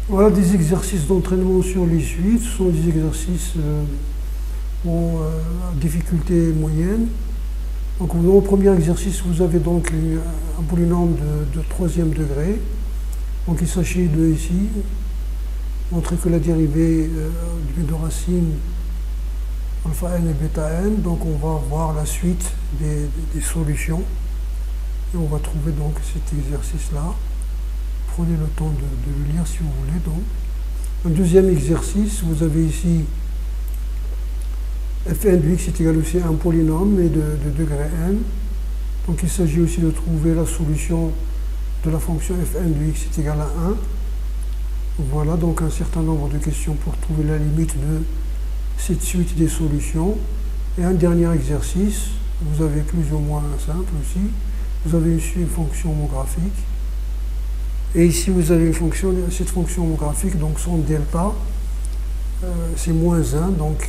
Voilà des exercices d'entraînement sur les suites. Ce sont des exercices à difficulté moyenne. Donc, dans le premier exercice, vous avez donc un polynôme de troisième degré. Donc, il s'agit de ici montrer que la dérivée de racine alpha n et bêta n. Donc, on va voir la suite des solutions et on va trouver donc cet exercice-là. Prenez le temps de le lire si vous voulez. Donc, un deuxième exercice, vous avez ici fn de x est égal aussi à un polynôme et de degré n. Donc il s'agit aussi de trouver la solution de la fonction fn de x est égal à 1. Voilà donc un certain nombre de questions pour trouver la limite de cette suite des solutions. Et un dernier exercice, vous avez plus ou moins simple aussi. Vous avez ici une fonction homographique. Et ici vous avez cette fonction homographique, donc son delta, c'est moins 1, donc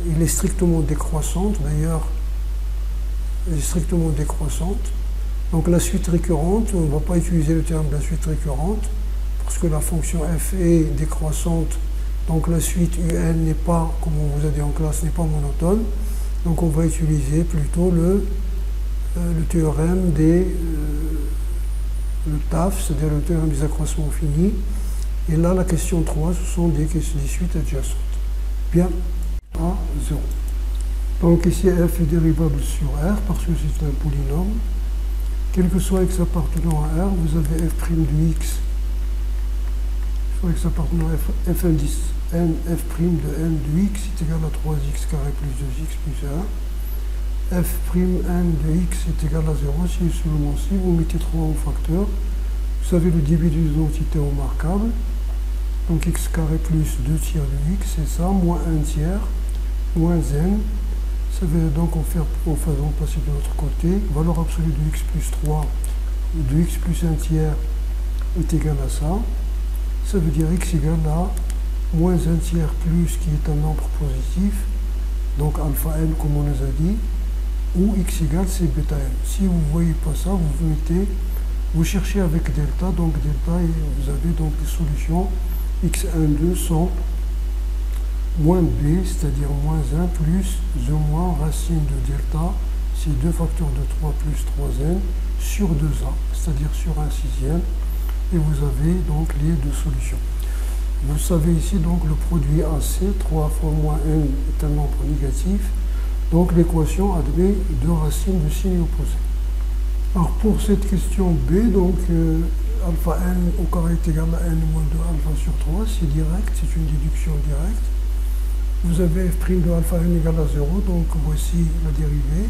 il est strictement décroissante, d'ailleurs, elle est strictement décroissante. Donc la suite récurrente, on ne va pas utiliser le terme de la suite récurrente, parce que la fonction f est décroissante, donc la suite un n'est pas, comme on vous a dit en classe, n'est pas monotone. Donc on va utiliser plutôt le théorème le TAF, c'est-à-dire le théorème des accroissements finis. Et là, la question 3, ce sont des suites adjacentes. Bien. A 0. Donc ici f est dérivable sur R parce que c'est un polynôme. Quel que soit x appartenant à R, vous avez f' de x, soit x appartenant à f indice n, f' de n de x est égal à 3x carré plus 2x plus 1. f' n de x est égal à 0 si et seulement si vous mettez 3 au facteur. Vous avez le début des identités remarquables. Donc x carré plus 2 tiers de x, c'est ça, moins 1 tiers, moins n, ça veut donc en faisant passer de l'autre côté, valeur absolue de x plus 3, de x plus 1 tiers est égal à ça. Ça veut dire x égale à moins 1 tiers plus, qui est un nombre positif, donc alpha n comme on nous a dit, ou x égale c'est bêta n. Si vous ne voyez pas ça, vous cherchez avec delta, donc delta, et vous avez donc des solutions x1, 2 sont moins b, c'est-à-dire moins 1 plus e moins racine de delta, c'est 2 facteurs de 3 plus 3n sur 2a, c'est-à-dire sur 1 sixième, et vous avez donc les deux solutions. Vous savez ici donc le produit AC, 3 fois moins n est un nombre négatif, donc l'équation admet deux racines de signes opposés. Alors pour cette question B, donc alpha n au carré est égal à n moins 2 alpha sur 3, c'est direct, c'est une déduction directe. Vous avez f' de alpha n égale à 0, donc voici la dérivée.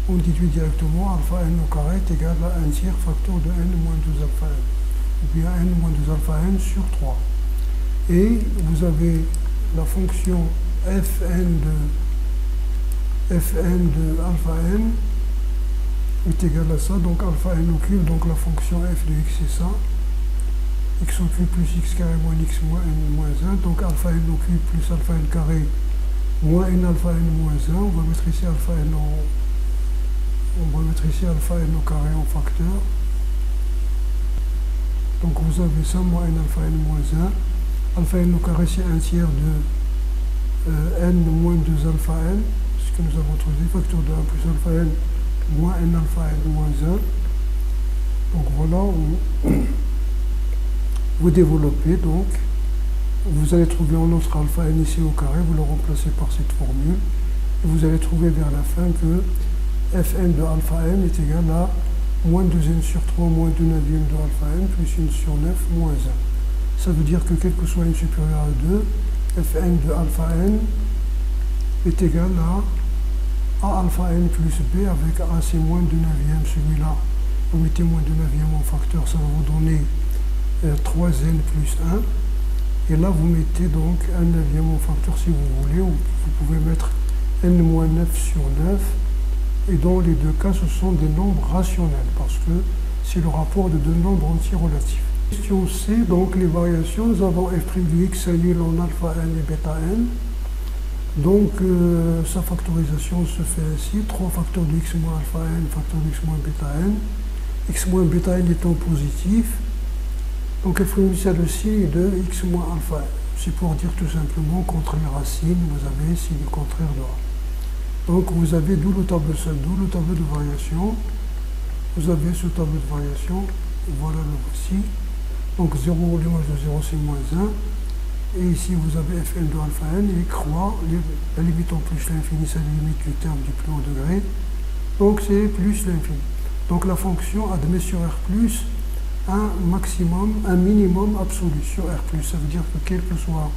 On déduit directement alpha n au carré est égal à 1 tiers facteur de n moins 2 alpha n, ou bien n moins 2 alpha n sur 3. Et vous avez la fonction fn de alpha n est égal à ça, donc alpha n au cube, donc la fonction f de x c'est ça, x au cube plus x carré moins x moins n moins 1, donc alpha n au cube plus alpha n carré moins n alpha n moins 1, on va mettre ici alpha n au carré en facteur, donc vous avez ça, moins n alpha n moins 1, alpha n au carré c'est 1 tiers de n moins 2 alpha n, ce que nous avons trouvé, facteur de 1 plus alpha n moins n alpha n moins 1. Donc voilà, vous développez donc, vous allez trouver un autre alpha n ici au carré, vous le remplacez par cette formule, et vous allez trouver vers la fin que fn de alpha n est égal à moins 2n sur 3 moins 2 neuvième de alpha n plus 1 sur 9 moins 1. Ça veut dire que quel que soit n supérieur à 2, fn de alpha n est égal à alpha n plus b avec a c'est moins 2 neuvième, celui-là, vous mettez moins 2 neuvième en facteur, ça va vous donner 3n plus 1, et là vous mettez donc 1 neuvième en facteur si vous voulez, ou vous pouvez mettre n moins 9 sur 9, et dans les deux cas ce sont des nombres rationnels, parce que c'est le rapport de deux nombres entiers relatifs. Question C, donc les variations, nous avons f' de x annule en alpha n et bêta n. Donc sa factorisation se fait ainsi, 3 facteurs de x moins alpha n, facteur de x moins bêta n. X moins bêta n étant positif, Donc f' initial de signe de x moins alpha n. C'est pour dire tout simplement contre les racines, vous avez signe contraire de a. Donc vous avez d'où le tableau seul, d'où le tableau de variation. Vous avez ce tableau de variation, voilà le voici. Donc 0, l'image de 0 c'est moins 1. Et ici vous avez fn de alpha n et croix, la limite en plus l'infini, c'est la limite du terme du plus haut degré. Donc c'est plus l'infini. Donc la fonction admet sur R plus un maximum, un minimum absolu sur R plus. Ça veut dire que quel que soit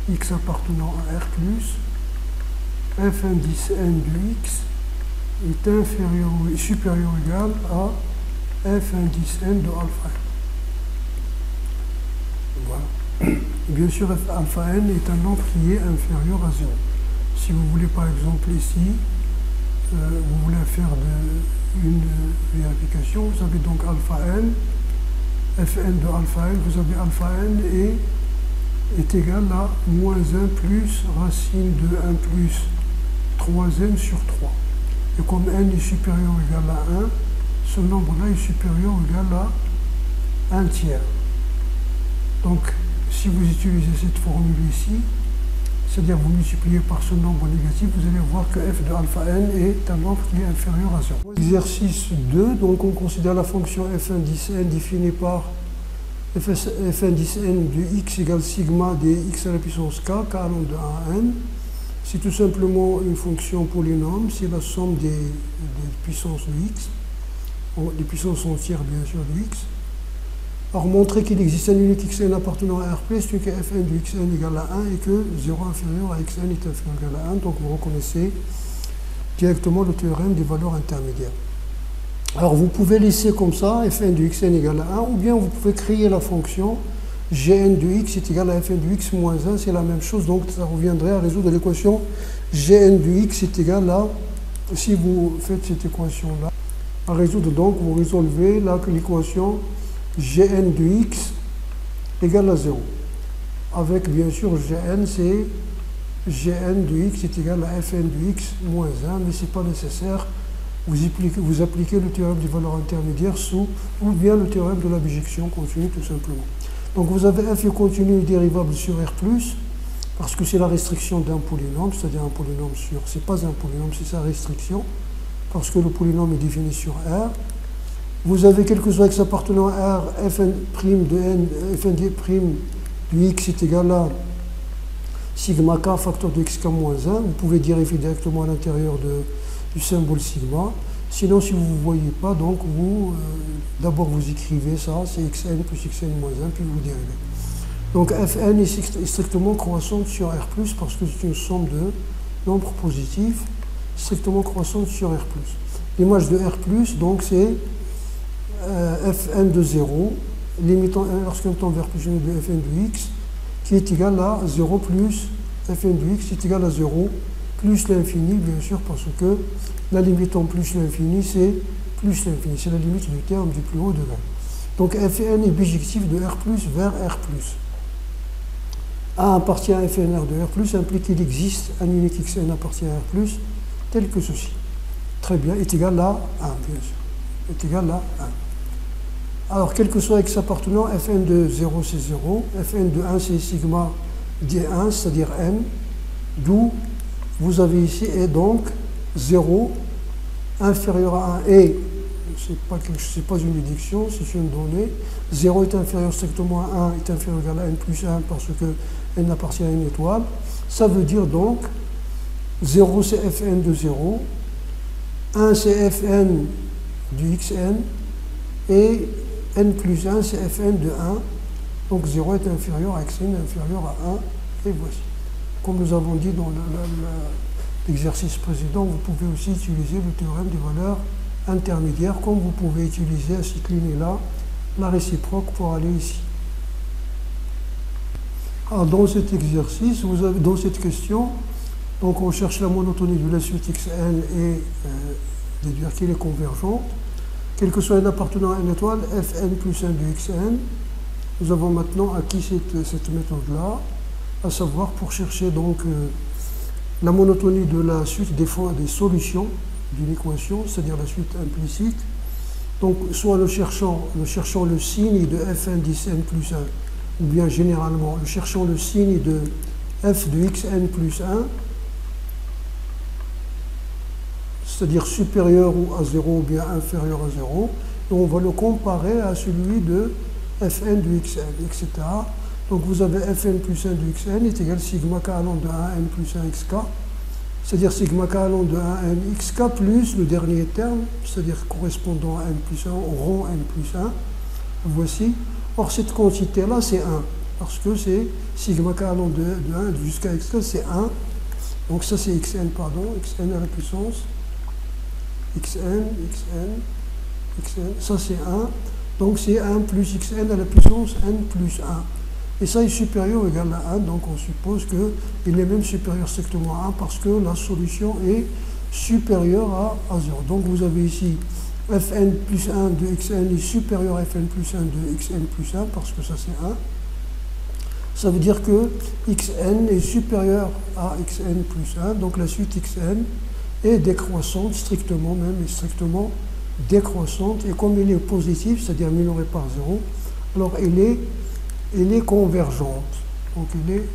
x appartenant à R plus, f indice n de x est inférieur ou supérieur ou égal à f indice n de alpha n. Voilà. Bien sûr, f alpha n est un nombre qui est inférieur à 0. Si vous voulez par exemple ici, vous voulez faire une vérification, vous avez donc alpha n, fn de alpha n, vous avez alpha n est égal à moins 1 plus racine de 1 plus 3n sur 3. Et comme n est supérieur ou égal à 1, ce nombre-là est supérieur ou égal à 1 tiers. Donc, si vous utilisez cette formule ici, c'est-à-dire vous multipliez par ce nombre négatif, vous allez voir que f de alpha n est un nombre qui est inférieur à 0. Exercice 2, donc on considère la fonction f indice n définie par f indice n de x égale sigma des x à la puissance k, k allant de 1 à n. C'est tout simplement une fonction polynôme, c'est la somme des puissances de x, des puissances entières bien sûr de x. Alors, montrer qu'il existe un unique xn appartenant à R+, c'est que fn de xn égale à 1 et que 0 inférieur à xn est inférieur à 1. Donc, vous reconnaissez directement le théorème des valeurs intermédiaires. Alors, vous pouvez laisser comme ça fn de xn égale à 1, ou bien vous pouvez créer la fonction gn de x est égal à fn de x moins 1, c'est la même chose. Donc, ça reviendrait à résoudre l'équation gn de x est égal à, si vous faites cette équation-là, à résoudre, donc, vous résolvez là que l'équation gn de x égale à 0. Avec bien sûr gn, c'est gn de x est égal à fn de x moins 1, mais ce n'est pas nécessaire. Vous appliquez le théorème des valeurs intermédiaires ou bien le théorème de la bijection continue tout simplement. Donc vous avez f continu dérivable sur R+, parce que c'est la restriction d'un polynôme, c'est-à-dire un polynôme sur, c'est pas un polynôme, c'est sa restriction, parce que le polynôme est défini sur R. Vous avez quelque chose x appartenant à R, fn' de n, fn' de x est égal à sigma k facteur de xk moins 1. Vous pouvez dériver directement à l'intérieur du symbole sigma. Sinon, si vous ne voyez pas, donc vous d'abord vous écrivez ça, c'est xn plus xn moins 1, puis vous dérivez. Donc fn est strictement croissante sur R+, parce que c'est une somme de nombres positifs strictement croissante sur R+. L'image de R+, donc c'est fn de 0, limitant lorsqu'on tend vers plus de fn de x, qui est égal à 0 plus fn de x est égal à 0, plus l'infini, bien sûr, parce que la limite en plus l'infini, c'est plus l'infini, c'est la limite du terme du plus haut degré. Donc fn est bijectif de R+, vers R+. A appartient à fnr de R+, implique qu'il existe un unique xn appartient à R+, tel que ceci. Très bien, est égal à 1, bien sûr. Est égal à 1. Alors, quel que soit x appartenant, fn de 0 c'est 0, fn de 1 c'est sigma d1, c'est-à-dire n, d'où vous avez ici, et donc 0 inférieur à 1, et c'est pas une déduction, c'est une donnée, 0 est inférieur strictement à 1, est inférieur à n plus 1 parce que n appartient à une étoile. Ça veut dire donc 0 c'est fn de 0, 1 c'est fn du xn, et n plus 1 c'est fn de 1, donc 0 est inférieur à xn, inférieur à 1, et voici. Comme nous avons dit dans l'exercice précédent, vous pouvez aussi utiliser le théorème des valeurs intermédiaires, comme vous pouvez utiliser à cette ligne-là la réciproque pour aller ici. Alors, dans cet exercice, vous avez, dans cette question, donc on cherche la monotonie de la suite xn et déduire qu'elle est convergente. Quel que soit n appartenant à une étoile, fn plus 1 de xn, nous avons maintenant acquis cette méthode-là, à savoir pour chercher donc la monotonie de la suite des solutions d'une équation, c'est-à-dire la suite implicite, Donc, soit nous cherchons le signe de f indice n plus 1, ou bien généralement, nous cherchons le signe de f de xn plus 1, c'est-à-dire supérieur à 0 ou bien inférieur à 0, et on va le comparer à celui de fn de xn, etc. Donc vous avez fn plus 1 de xn est égal à sigma k allant de 1 à n plus 1 xk, c'est-à-dire sigma k allant de 1 à n xk plus le dernier terme, c'est-à-dire correspondant à n plus 1 au rond n plus 1, voici. Or cette quantité-là c'est 1, parce que c'est sigma k allant de 1 jusqu'à xk, c'est 1, donc ça c'est xn, pardon, xn à la puissance xn, ça c'est 1, donc c'est 1 plus xn à la puissance n plus 1. Et ça est supérieur ou égal à 1, donc on suppose qu'il est même supérieur strictement à 1 parce que la solution est supérieure à 0. Donc vous avez ici fn plus 1 de xn est supérieur à fn plus 1 de xn plus 1 parce que ça c'est 1. Ça veut dire que xn est supérieur à xn plus 1, donc la suite xn est décroissante, strictement même, est strictement décroissante, et comme il est positif, c'est-à-dire minoré par 0, alors elle est convergente, donc elle est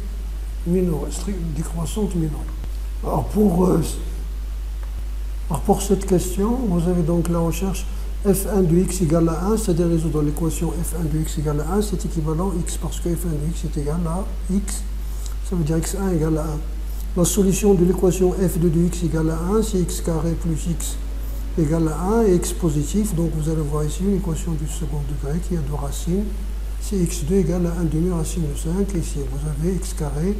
minorée, décroissante minorée. Alors pour cette question, vous avez donc la recherche f1 de x égale à 1, c'est-à-dire résoudre l'équation f1 de x égale à 1, c'est équivalent à x, parce que f1 de x est égal à x, ça veut dire x1 égale à 1. La solution de l'équation f2 de x égale à 1, c'est x carré plus x égale à 1 et x positif. Donc vous allez voir ici une équation du second degré qui a deux racines. C'est x2 égale à 1 demi racine de 5. Et ici vous avez x carré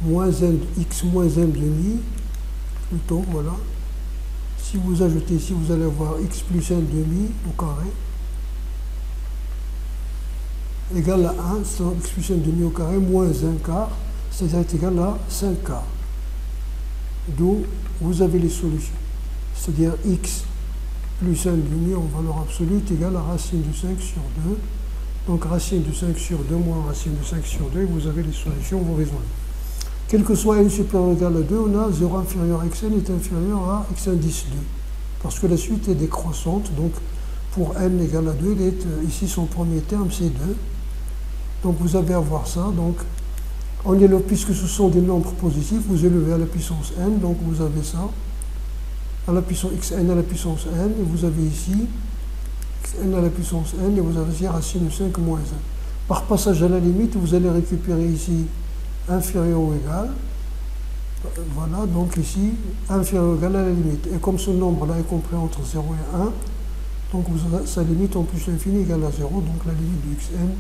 moins n, x moins n demi, plutôt, voilà. Si vous ajoutez ici, vous allez avoir x plus 1 demi au carré égale à 1, c'est x plus 1 demi au carré moins 1 quart, c'est-à-dire égal à 5 quarts. D'où vous avez les solutions. C'est-à-dire x plus 1 demi en valeur absolue est égal à racine de 5 sur 2. Donc racine de 5 sur 2 moins racine de 5 sur 2, vous avez les solutions, vous résolvez. Quel que soit n supérieur ou égal à 2, on a 0 inférieur à xn est inférieur à x indice 2. Parce que la suite est décroissante, donc pour n égale à 2, ici son premier terme c'est 2. Donc vous avez à voir ça. Donc on éloge, puisque ce sont des nombres positifs, vous élevez à la puissance n, donc vous avez ça, à la puissance xn à la puissance n, et vous avez ici xn à la puissance n, et vous avez ici racine de 5 moins 1. Par passage à la limite, vous allez récupérer ici inférieur ou égal, voilà, donc ici, inférieur ou égal à la limite. Et comme ce nombre-là est compris entre 0 et 1, donc sa limite en plus l'infini égale à 0, donc la limite de xn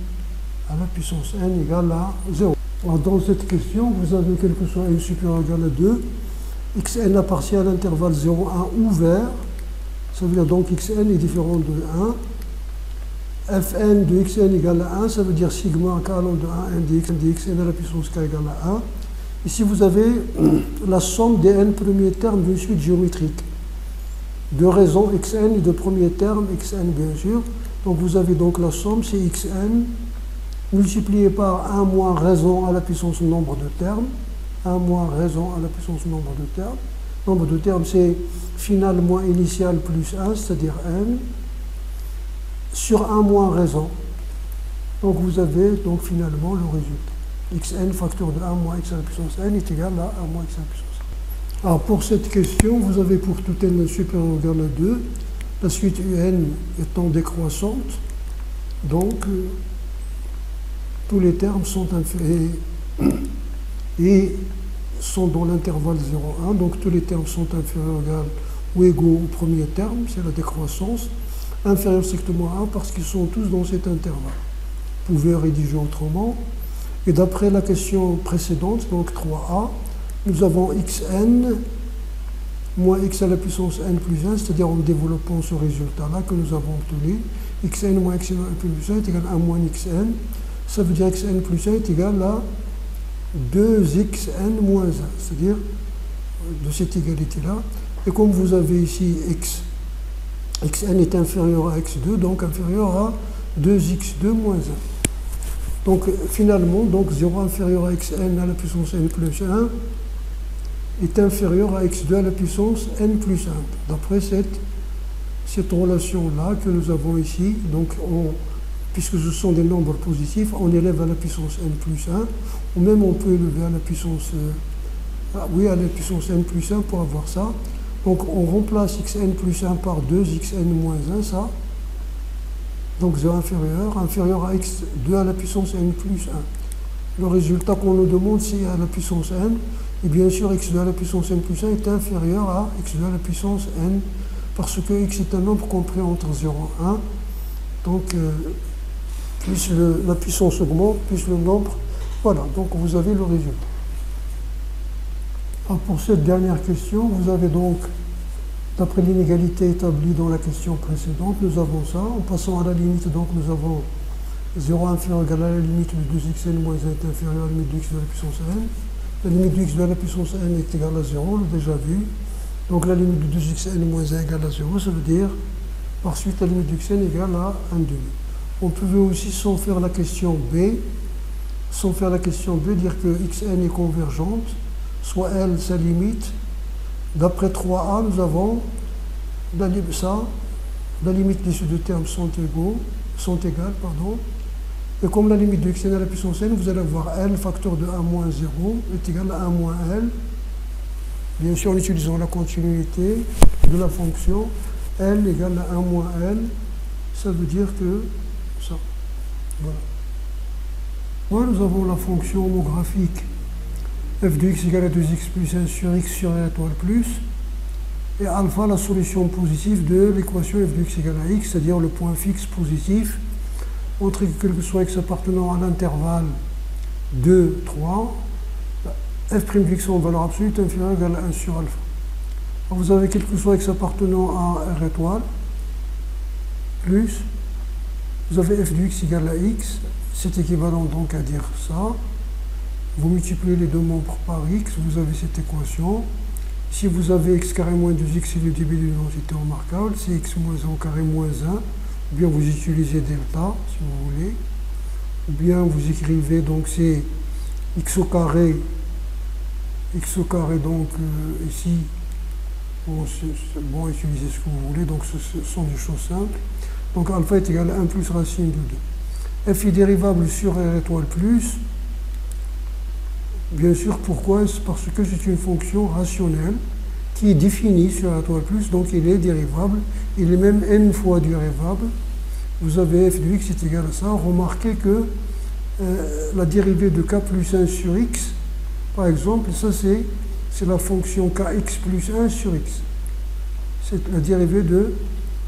à la puissance n égale à 0. Alors dans cette question, vous avez quel que soit n supérieur ou égal à 2, xn appartient à l'intervalle 0,1 ouvert, ça veut dire donc xn est différent de 1, fn de xn égale à 1, ça veut dire sigma k allant de 1 n de xn à la puissance k égale à 1. Ici vous avez la somme des n premiers termes d'une suite géométrique, de raison xn et de premier terme xn bien sûr. Donc vous avez donc la somme, c'est xn, multiplié par 1 moins raison à la puissance nombre de termes, 1 moins raison à la puissance nombre de termes. Nombre de termes, c'est final moins initial plus 1, c'est-à-dire n, sur 1 moins raison. Donc vous avez donc finalement le résultat. Xn facteur de 1 moins x à la puissance n est égal à 1 moins x à la puissance n. Alors pour cette question, vous avez pour tout n supérieur ou égal à 2, la suite un étant décroissante, donc tous les termes sont et sont dans l'intervalle 0,1, donc tous les termes sont inférieurs ou égal ou égaux au premier terme, c'est la décroissance, inférieur strictement à 1 parce qu'ils sont tous dans cet intervalle. Vous pouvez rédiger autrement. Et d'après la question précédente, donc 3a, nous avons xn moins x à la puissance n plus 1, c'est-à-dire en développant ce résultat-là que nous avons obtenu, xn moins x à la puissance n plus 1 est égal à 1 moins xn. Ça veut dire xn plus 1 est égal à 2xn moins 1, c'est-à-dire de cette égalité-là. Et comme vous avez ici xn est inférieur à x2, donc inférieur à 2x2 moins 1. Donc finalement, donc 0 inférieur à xn à la puissance n plus 1 est inférieur à x2 à la puissance n plus 1, d'après cette cette relation-là que nous avons ici, donc puisque ce sont des nombres positifs, on élève à la puissance n plus 1, ou même on peut élever à la puissance, à la puissance n plus 1 pour avoir ça. Donc on remplace xn plus 1 par 2 xn moins 1, ça. Donc 0 inférieur à x2 à la puissance n plus 1. Le résultat qu'on nous demande, c'est à la puissance n. Et bien sûr, x2 à la puissance n plus 1 est inférieur à x2 à la puissance n, parce que x est un nombre compris entre 0 et 1. Donc, plus la puissance augmente, plus le nombre. Voilà, donc vous avez le résultat. Alors pour cette dernière question, vous avez donc, d'après l'inégalité établie dans la question précédente, nous avons ça. En passant à la limite, donc nous avons 0 inférieur égal à la limite de 2xn moins 1 est inférieur à la limite de x de la puissance n. La limite de x de la puissance n est égale à 0, on l'a déjà vu. Donc la limite de 2xn moins 1 égale à 0, ça veut dire par suite la limite de xn égale à 1 demi. On pouvait aussi, sans faire la question B, dire que xn est convergente, soit L sa limite. D'après 3a, nous avons la limite des deux termes sont égales. Et comme la limite de xn à la puissance n, vous allez avoir L facteur de 1 moins 0 est égal à 1 moins L. Bien sûr, en utilisant la continuité de la fonction, L égale à 1 moins L, ça veut dire que ça. Voilà. Nous avons la fonction homographique f de x égale à 2x plus 1 sur x sur r étoile plus, et alpha la solution positive de l'équation f de x égale à x, c'est-à-dire le point fixe positif, entre quel que soit x appartenant à l'intervalle 2, 3, f' de x en valeur absolue est inférieur ou égal à 1 sur alpha. Alors vous avez quel que soit x appartenant à r étoile, plus, vous avez f de x égale à x, c'est équivalent donc à dire ça. Vous multipliez les deux membres par x, vous avez cette équation. Si vous avez x carré moins 2x, c'est le début de l'identité remarquable, c'est x moins 1 carré moins 1, ou bien vous utilisez delta, si vous voulez, ou bien vous écrivez, donc c'est x au carré donc ici, c'est bon, utilisez ce que vous voulez, donc ce sont des choses simples. Donc alpha est égal à 1 plus racine de 2. F est dérivable sur r étoile plus. Bien sûr, pourquoi? C'est parce que c'est une fonction rationnelle qui est définie sur r étoile plus, donc il est dérivable. Il est même n fois dérivable. Vous avez f de x est égal à ça. Remarquez que la dérivée de k plus 1 sur x, par exemple, ça c'est la fonction kx plus 1 sur x. C'est la dérivée de,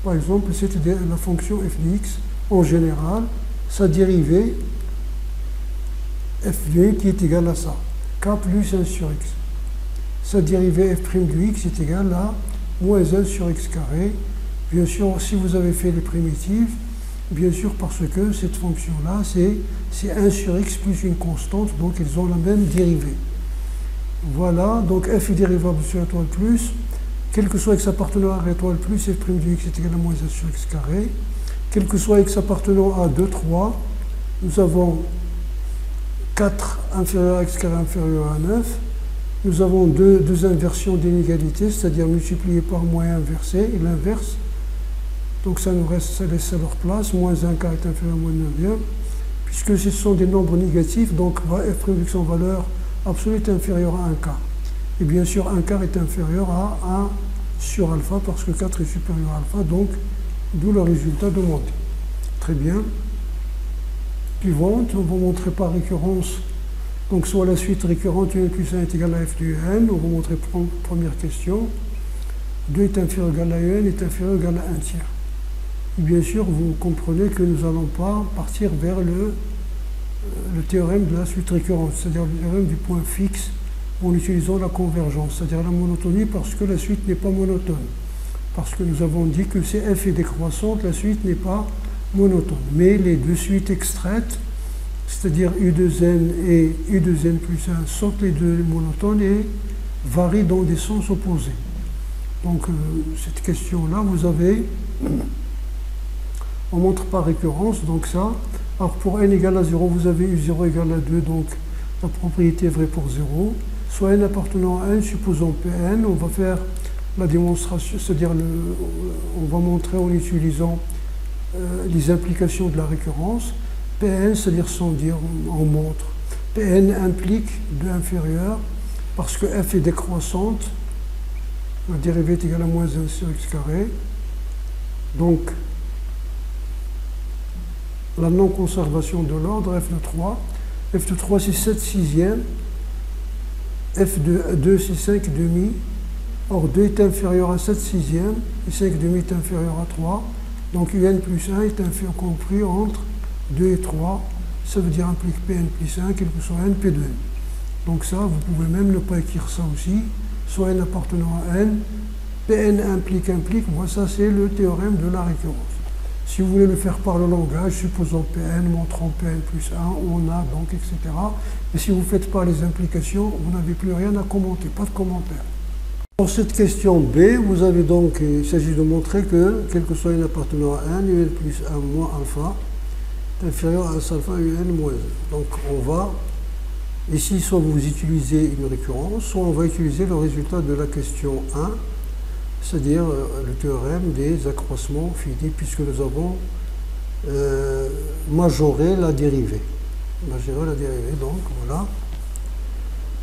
par exemple, c'est la fonction f de x en général, sa dérivée f de x qui est égale à ça, k plus 1 sur x. Sa dérivée f' de x est égale à moins 1 sur x carré. Bien sûr, si vous avez fait les primitives, bien sûr parce que cette fonction-là, c'est 1 sur x plus une constante, donc ils ont la même dérivée. Voilà, donc f est dérivable sur étoile plus, quel que soit x appartenant à r étoile plus, f' de x est égal à moins 1 sur x carré. Quel que soit x appartenant à 2, 3, nous avons 4 inférieur à x carré inférieur à 9. Nous avons deux inversions d'inégalité, c'est-à-dire multiplié par moins inversé et l'inverse. Donc ça nous reste, ça laisse à leur place, moins 1 quart est inférieur à moins 9e. Puisque ce sont des nombres négatifs, donc f' de x en valeur absolue est inférieur à 1 quart. Et bien sûr, 1 quart est inférieur à 1 sur alpha, parce que 4 est supérieur à alpha, donc d'où le résultat demandé. Très bien. Suivante, on va montrer par récurrence. Donc soit la suite récurrente, un plus 1 est égal à f de n. On va montrer première question. 2 est inférieur ou égal à n est inférieur ou égal à 1 tiers. Et bien sûr, vous comprenez que nous n'allons pas partir vers le théorème de la suite récurrente, c'est-à-dire le théorème du point fixe en utilisant la convergence, c'est-à-dire la monotonie, parce que la suite n'est pas monotone. Parce que nous avons dit que si f est décroissante, la suite n'est pas monotone. Mais les deux suites extraites, c'est-à-dire U2n et U2n plus 1, sont les deux monotones et varient dans des sens opposés. Donc cette question-là, vous avez, on montre par récurrence, donc ça. Alors pour n égale à 0, vous avez U0 égale à 2, donc la propriété est vraie pour 0. Soit n appartenant à n, supposons Pn, on va faire la démonstration, c'est-à-dire on va montrer en utilisant les implications de la récurrence. Pn, c'est-à-dire sans dire, on montre. Pn implique 2 inférieur parce que f est décroissante. La dérivée est égale à moins 1 sur x carré. Donc, la non-conservation de l'ordre, f de 3. F de 3, c'est 7 sixièmes. F de 2, c'est 5 demi. Or, 2 est inférieur à 7 sixièmes. Et 5 demi est inférieur à 3. Donc, un plus 1 est compris entre 2 et 3. Ça veut dire implique Pn plus 1, quel que soit n, P de n. Donc ça, vous pouvez même ne pas écrire ça aussi. Soit n appartenant à n. Pn implique. Moi, ça, c'est le théorème de la récurrence. Si vous voulez le faire par le langage, supposons Pn, montrant Pn plus 1, on a donc, etc. Et si vous ne faites pas les implications, vous n'avez plus rien à commenter, pas de commentaire. Pour cette question B, vous avez donc, il s'agit de montrer que, quel que soit n appartenant à n, un plus 1 moins alpha, est inférieur à alpha un moins 1. Donc on va, ici, soit vous utilisez une récurrence, soit on va utiliser le résultat de la question 1, c'est-à-dire le théorème des accroissements finis, puisque nous avons majoré la dérivée. Donc voilà,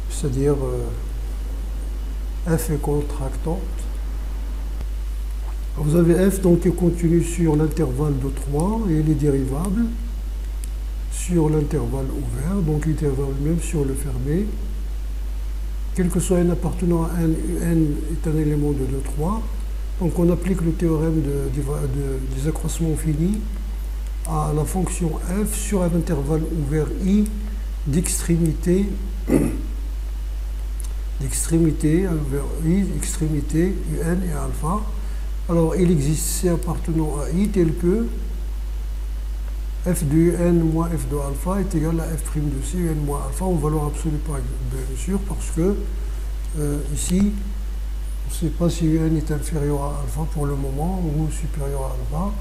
c'est-à-dire f est contractante. Vous avez f donc qui est contenu sur l'intervalle de 3 et il est dérivable sur l'intervalle ouvert, donc l'intervalle même sur le fermé. Quel que soit n appartenant à n, n est un élément de 2, 3. Donc on applique le théorème des accroissements finis à la fonction f sur un intervalle ouvert i d'extrémité vers i, extrémité un et alpha. Alors il existe c appartenant à i tel que f de un moins f de alpha est égal à f' de c un moins alpha en valeur absolue, bien sûr, parce que ici, on ne sait pas si un est inférieur à alpha pour le moment ou supérieur à alpha.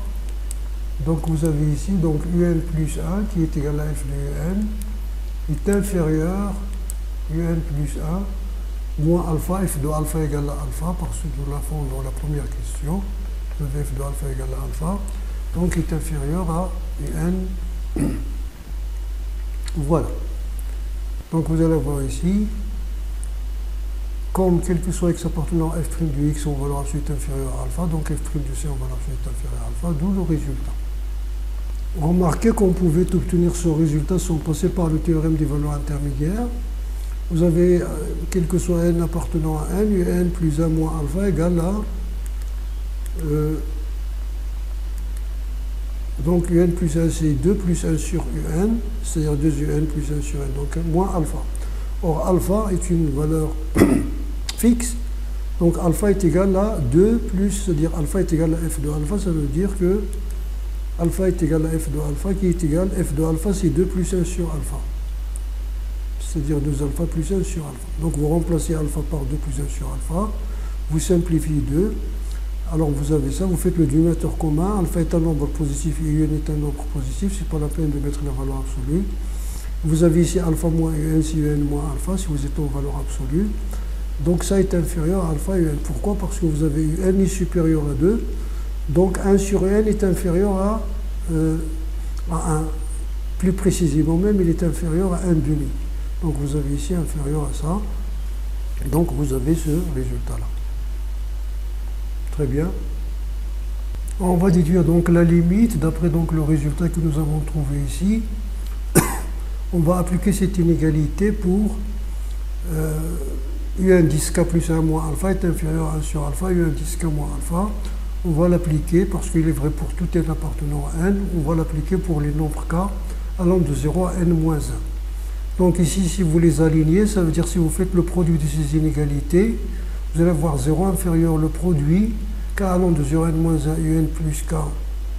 Donc vous avez ici donc un plus 1 qui est égal à f de un est inférieur un plus 1 moins alpha, f de alpha égale à alpha, parce que nous l'avons dans la première question, le f de alpha égale à alpha, donc est inférieur à un. Voilà. Donc vous allez voir ici, comme quel que soit x appartenant à f' de x en valeur absolue inférieure à alpha, donc f' de c en valeur absolue inférieure à alpha, d'où le résultat. Remarquez qu'on pouvait obtenir ce résultat sans passer par le théorème des valeurs intermédiaires. Vous avez, quel que soit n appartenant à n, un plus 1 moins alpha égale à donc un plus 1 c'est 2 plus 1 sur un, c'est-à-dire 2 un plus 1 sur 1, donc moins alpha. Or alpha est une valeur fixe, donc alpha est égal à 2 plus, c'est-à-dire alpha est égal à f de alpha, ça veut dire que alpha est égal à f de alpha qui est égal, f de alpha c'est 2 plus 1 sur alpha. C'est-à-dire 2 alpha plus 1 sur alpha. Donc vous remplacez alpha par 2 plus 1 sur alpha, vous simplifiez 2, alors vous avez ça, vous faites le dénominateur commun, alpha est un nombre positif et un est un nombre positif, c'est pas la peine de mettre la valeur absolue. Vous avez ici alpha moins un si un moins alpha, si vous êtes en valeur absolue. Donc ça est inférieur à alpha et un. Pourquoi? Parce que vous avez un est supérieur à 2, donc 1 sur n est inférieur à 1. Plus précisément même, il est inférieur à 1 demi. Donc vous avez ici inférieur à ça. Donc vous avez ce résultat-là. Très bien. On va déduire donc la limite d'après donc le résultat que nous avons trouvé ici. On va appliquer cette inégalité pour un 10k plus 1 moins alpha est inférieur à 1 sur alpha, un 10k moins alpha. On va l'appliquer parce qu'il est vrai pour tout n appartenant à n. On va l'appliquer pour les nombres k allant de 0 à n moins 1. Donc ici, si vous les alignez, ça veut dire si vous faites le produit de ces inégalités, vous allez avoir 0 inférieur le produit, k allant de 0 à n-1, un plus k,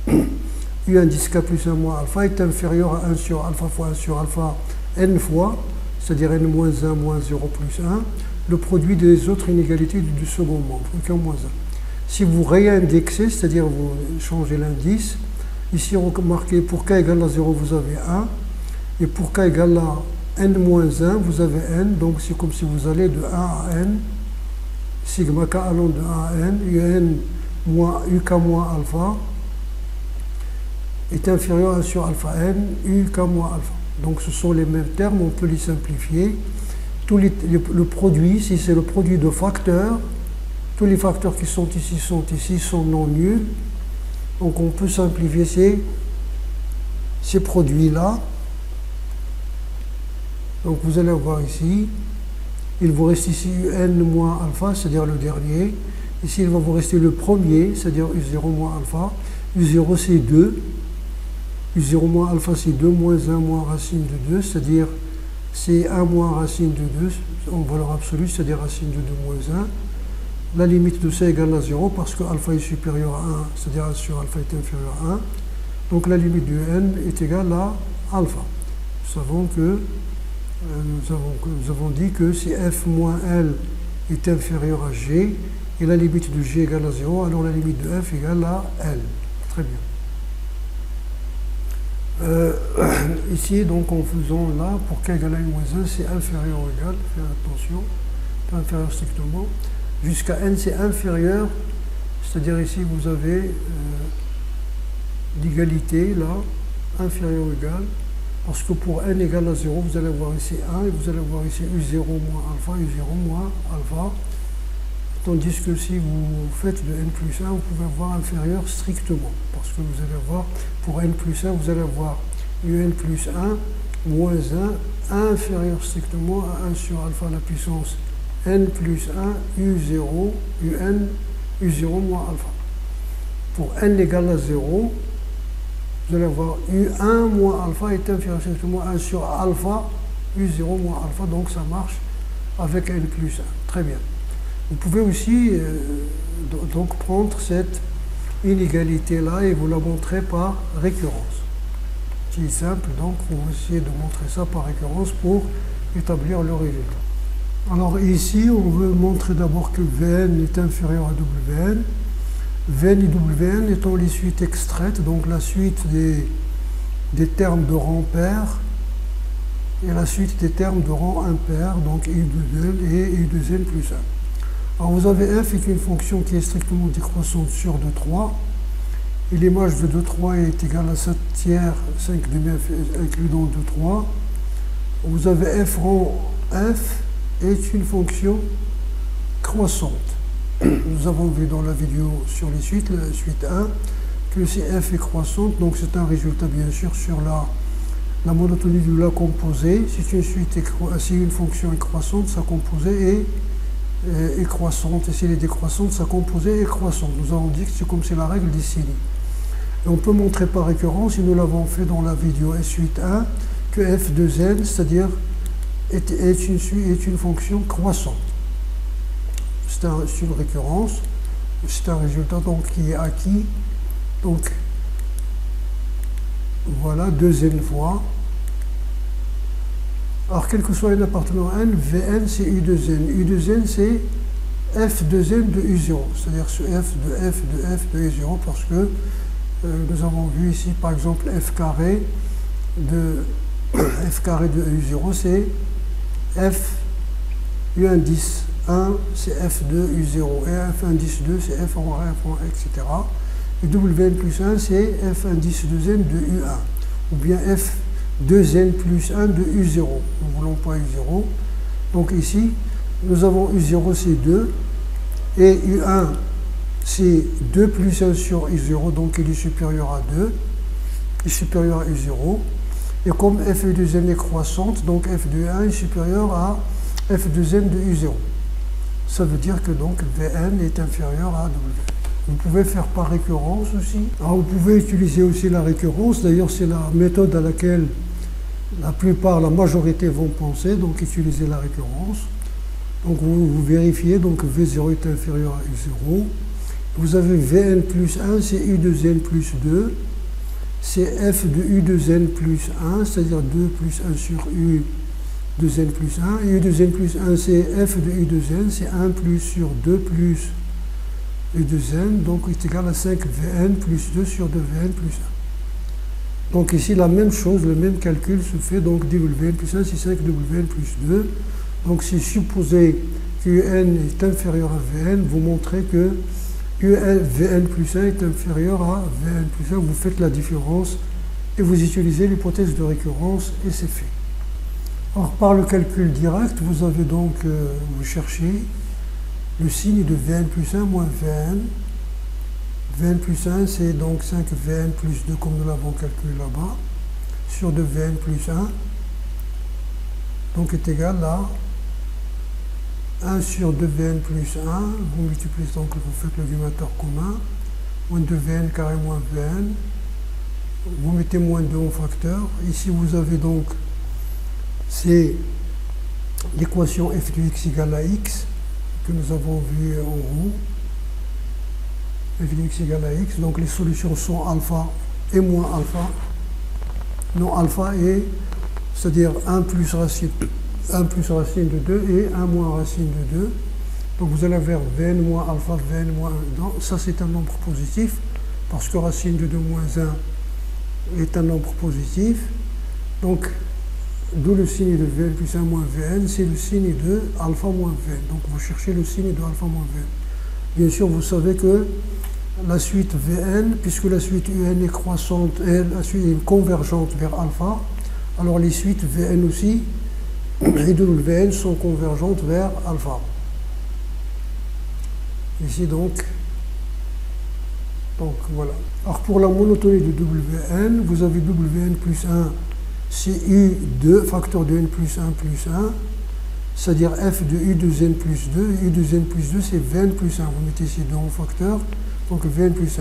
un 10k plus 1 moins alpha est inférieur à 1 sur alpha fois 1 sur alpha n fois, c'est-à-dire n-1 moins 0 plus 1, le produit des autres inégalités du second membre, k moins 1. Si vous réindexez, c'est-à-dire vous changez l'indice, ici on marqué pour k égale à 0, vous avez 1, et pour k égale à n-1, vous avez n, donc c'est comme si vous allez de 1 à n, sigma k allant de 1 à n, un moins uk moins alpha est inférieur à 1 sur alpha n, uk moins alpha. Donc ce sont les mêmes termes, on peut les simplifier. Le produit, si c'est le produit de facteurs, tous les facteurs qui sont ici sont non nuls. Donc on peut simplifier ces produits-là. Donc vous allez voir ici, il vous reste ici un moins alpha, c'est-à-dire le dernier. Ici, il va vous rester le premier, c'est-à-dire U0 moins alpha. U0 c'est 2. U0 moins alpha c'est 2 moins 1 moins racine de 2, c'est-à-dire c'est 1 moins racine de 2 en valeur absolue, c'est-à-dire racine de 2 moins 1. La limite de ça égale à 0 parce que alpha est supérieur à 1, c'est-à-dire 1 sur alpha est inférieur à 1. Donc la limite de n est égale à alpha. Nous avons dit que si f moins l est inférieur à g, et la limite de g égale à 0, alors la limite de f égale à l. Très bien. Ici, donc, en faisant là, pour k égale à n moins 1, c'est inférieur ou égal, faites attention, pas inférieur strictement, jusqu'à n c'est inférieur, c'est-à-dire ici vous avez l'égalité là, inférieur ou égal, parce que pour n égale à 0, vous allez avoir ici 1 et vous allez avoir ici U0 moins alpha, U0 moins alpha. Tandis que si vous faites de n plus 1, vous pouvez avoir inférieur strictement. Parce que vous allez avoir, pour n plus 1, vous allez avoir un plus 1 moins 1 inférieur strictement à 1 sur alpha à la puissance n plus 1 U0, U0 moins alpha. Pour n égale à 0, vous allez avoir U1 moins alpha est inférieur strictement à 1 sur alpha, U0 moins alpha, donc ça marche avec n plus 1. Très bien. Vous pouvez aussi donc prendre cette inégalité-là et vous la montrer par récurrence. C'est simple, donc vous essayez de montrer ça par récurrence pour établir le résultat. Alors ici, on veut montrer d'abord que Vn est inférieur à Wn. Vn et Wn étant les suites extraites, donc la suite des termes de rang pair et la suite des termes de rang impair, donc i de n et i de n plus 1. Alors vous avez f est une fonction qui est strictement décroissante sur 2,3 et l'image de 2,3 est égale à 7 tiers 5 demi inclus dans 2,3. Vous avez f rang f est une fonction croissante. Nous avons vu dans la vidéo sur les suites, la suite 1, que si f est croissante, donc c'est un résultat bien sûr sur la monotonie de la composée. Si une fonction est croissante, sa composée est croissante, et s'il est décroissante, sa composée est croissante. Nous avons dit que c'est comme c'est la règle des Cilli. Et on peut montrer par récurrence, et nous l'avons fait dans la vidéo suite 1, que f de n, c'est-à-dire est une fonction croissante. C'est une récurrence, c'est un résultat donc qui est acquis. Donc voilà, deuxième fois. Alors, quel que soit un appartenant n, Vn c'est U de n. U de n c'est f de n de U0, c'est-à-dire ce f de U0, parce que nous avons vu ici par exemple f carré de U0 c'est f U indice 1 c'est f de U0 et f indice 2 c'est f en 1, f en 1, etc. Et Wn plus 1 c'est f indice 2n de U1 ou bien f 2n plus 1 de U0. Nous ne voulons pas U0. Donc ici, nous avons U0 c'est 2 et U1 c'est 2 plus 1 sur U0, donc il est supérieur à 2, il est supérieur à U0. Et comme f de 2n est croissante, donc f de U1 est supérieur à f de 2n de U0. Ça veut dire que donc Vn est inférieur à W. Vous pouvez faire par récurrence aussi. Alors vous pouvez utiliser aussi la récurrence, d'ailleurs c'est la méthode à laquelle la majorité vont penser, donc utiliser la récurrence. Donc vous vérifiez, donc V0 est inférieur à U0. Vous avez Vn plus 1, c'est U de n plus 2. C'est f de U de n plus 1, c'est-à-dire 2 plus 1 sur U de n plus 1. Et U de n plus 1, c'est f de U de n, c'est 1 plus sur 2 plus U de n, donc est égal à 5 Vn plus 2 sur 2 Vn plus 1. Donc ici, la même chose, le même calcul se fait, donc dWn plus 1, c'est 5 Wn plus 2. Donc c'est supposé qu'un est inférieur à Vn, vous montrez que Vn plus 1 est inférieur à Vn plus 1, vous faites la différence et vous utilisez l'hypothèse de récurrence et c'est fait. Alors par le calcul direct, vous avez donc, vous cherchez le signe de Vn plus 1 moins Vn. Vn plus 1, c'est donc 5Vn plus 2 comme nous l'avons calculé là-bas, sur 2Vn plus 1, donc est égal à 1 sur 2Vn plus 1, vous multipliez donc, vous faites le diviseur commun, moins 2Vn carré moins Vn, vous mettez moins 2 en facteur, ici vous avez donc, c'est l'équation f de x égale à x, que nous avons vu en haut, f de x égale à x, donc les solutions sont alpha et moins alpha, non alpha et, c'est-à-dire 1 plus racine de 2 et 1 moins racine de 2. Donc vous allez vers Vn moins alpha, Vn moins 1. Donc ça c'est un nombre positif, parce que racine de 2 moins 1 est un nombre positif. Donc, d'où le signe de Vn plus 1 moins Vn, c'est le signe de alpha moins Vn. Donc vous cherchez le signe de alpha moins Vn. Bien sûr, vous savez que la suite Vn, puisque la suite Un est croissante et la suite est convergente vers alpha, alors les suites Vn aussi et Wn sont convergentes vers alpha. Ici donc voilà. Alors pour la monotonie de Wn, vous avez Wn plus 1, c'est U2, facteur de n plus 1 plus 1, c'est-à-dire f de U de n plus 2, U de n plus 2 c'est Vn plus 1, vous mettez ici 2 en facteur, donc Vn plus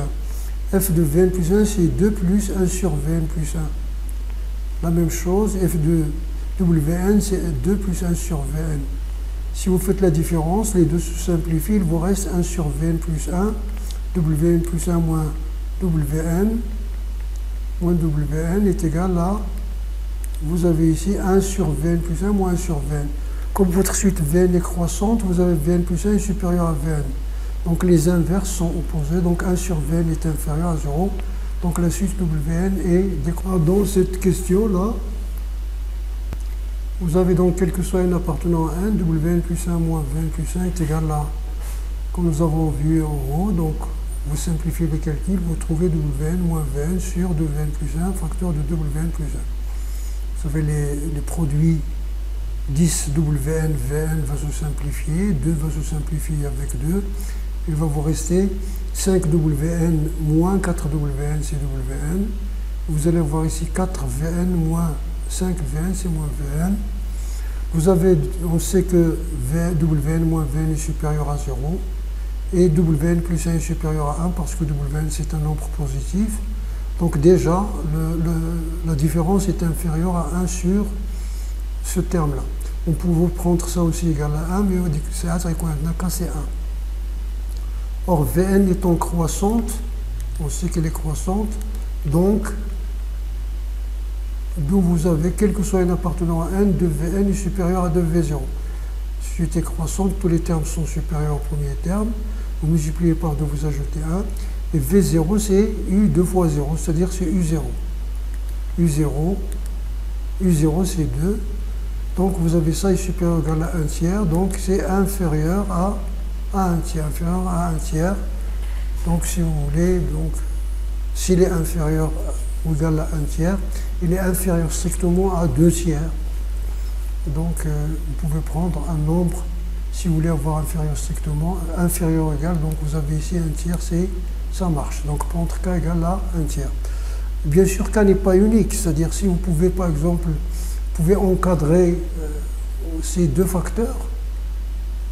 1. F de Vn plus 1 c'est 2 plus 1 sur Vn plus 1. La même chose, f de Wn c'est 2 plus 1 sur Vn. Si vous faites la différence, les deux se simplifient, il vous reste 1 sur Vn plus 1, Wn plus 1 moins Wn est égal à, vous avez ici 1 sur Vn plus 1 moins 1 sur Vn. Comme votre suite Vn est croissante, vous avez Vn plus 1 est supérieur à Vn. Donc les inverses sont opposés, donc 1 sur Vn est inférieur à 0. Donc la suite Wn est décroissante. Dans cette question-là, vous avez donc quel que soit n appartenant à 1, Wn plus 1 moins Vn plus 1 est égal à, comme nous avons vu en haut, donc vous simplifiez les calculs, vous trouvez Wn moins Vn sur 2Vn plus 1, facteur de Wn plus 1. Vous avez les produits 10 Wn, Vn va se simplifier, 2 va se simplifier avec 2. Il va vous rester 5 Wn moins 4 Wn, c'est Wn. Vous allez avoir ici 4 Vn moins 5 Vn, c'est moins Vn. Vous avez, on sait que Wn moins Vn est supérieur à 0. Et Wn plus 1 est supérieur à 1 parce que Wn c'est un nombre positif. Donc déjà, la différence est inférieure à 1 sur ce terme-là. On peut prendre ça aussi égal à 1, mais on dit que c'est 1, c'est 1. Or, Vn étant croissante, on sait qu'elle est croissante, donc, d'où vous avez, quel que soit n appartenant à n, 2Vn est supérieur à 2V0. Si suite est croissante, tous les termes sont supérieurs au premier terme. Vous multipliez par 2, vous ajoutez 1. Et V0, c'est U 2 fois 0, c'est-à-dire c'est U0. U0 c'est 2. Donc vous avez ça est supérieur ou égal à 1 tiers. Donc c'est inférieur à 1 tiers. Inférieur à 1 tiers. Donc si vous voulez, donc s'il est inférieur ou égal à 1 tiers, il est inférieur strictement à 2 tiers. Donc vous pouvez prendre un nombre, si vous voulez avoir inférieur strictement, inférieur ou égal, donc vous avez ici 1 tiers, ça marche. Donc prendre k égale à 1 tiers. Bien sûr, k n'est pas unique, c'est-à-dire si vous pouvez par exemple, vous pouvez encadrer ces deux facteurs,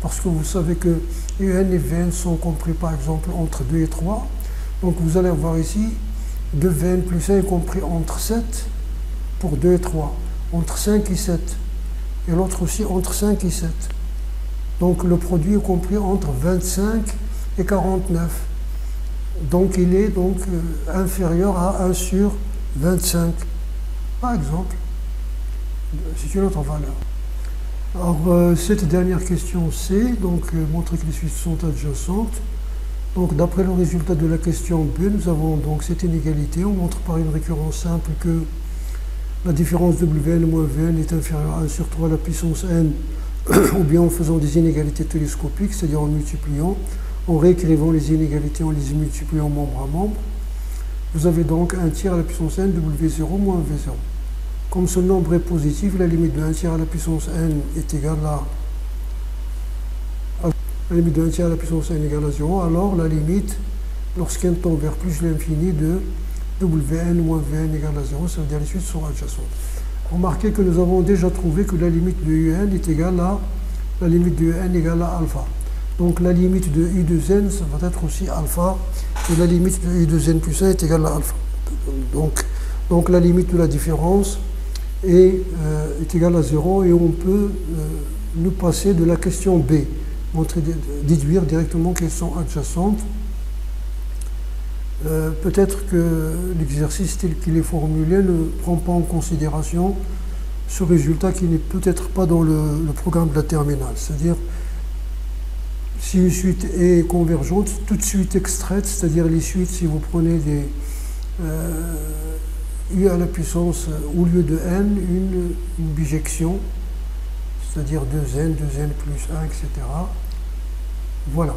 parce que vous savez que Un et Vn sont compris par exemple entre 2 et 3, donc vous allez avoir ici 2Vn plus 1 est compris entre 7 pour 2 et 3, entre 5 et 7, et l'autre aussi entre 5 et 7. Donc le produit est compris entre 25 et 49. Donc il est donc inférieur à 1 sur 25, par exemple. C'est une autre valeur. Alors cette dernière question c'est donc montrer que les suites sont adjacentes. Donc d'après le résultat de la question B, nous avons donc cette inégalité. On montre par une récurrence simple que la différence Wn moins Vn est inférieure à 1 sur 3 à la puissance n ou bien en faisant des inégalités télescopiques, c'est-à-dire en multipliant, en réécrivant les inégalités, en les multipliant membre à membre. Vous avez donc 1 tiers à la puissance n W0 moins V0. Comme ce nombre est positif, la limite de 1 tiers à la puissance n est égale à la limite de 1 tiers à la puissance n égale à 0, alors la limite, lorsqu'n tend vers plus l'infini, de Wn moins Vn égale à 0, ça veut dire les suites sont adjacentes. Remarquez que nous avons déjà trouvé que la limite de Un est égale à la limite de n égale à alpha. Donc la limite de U de n, ça va être aussi alpha, et la limite de U de n plus 1 est égale à alpha. Donc la limite de la différence est égale à 0, et on peut nous passer de la question B, déduire directement qu'elles sont adjacentes. Peut-être que l'exercice tel qu'il est formulé ne prend pas en considération ce résultat qui n'est peut-être pas dans le programme de la terminale. C'est-à-dire, si une suite est convergente, toute suite extraite, c'est-à-dire les suites, si vous prenez des U à la puissance, au lieu de n, une bijection, c'est-à-dire 2n, 2n plus 1, etc. Voilà.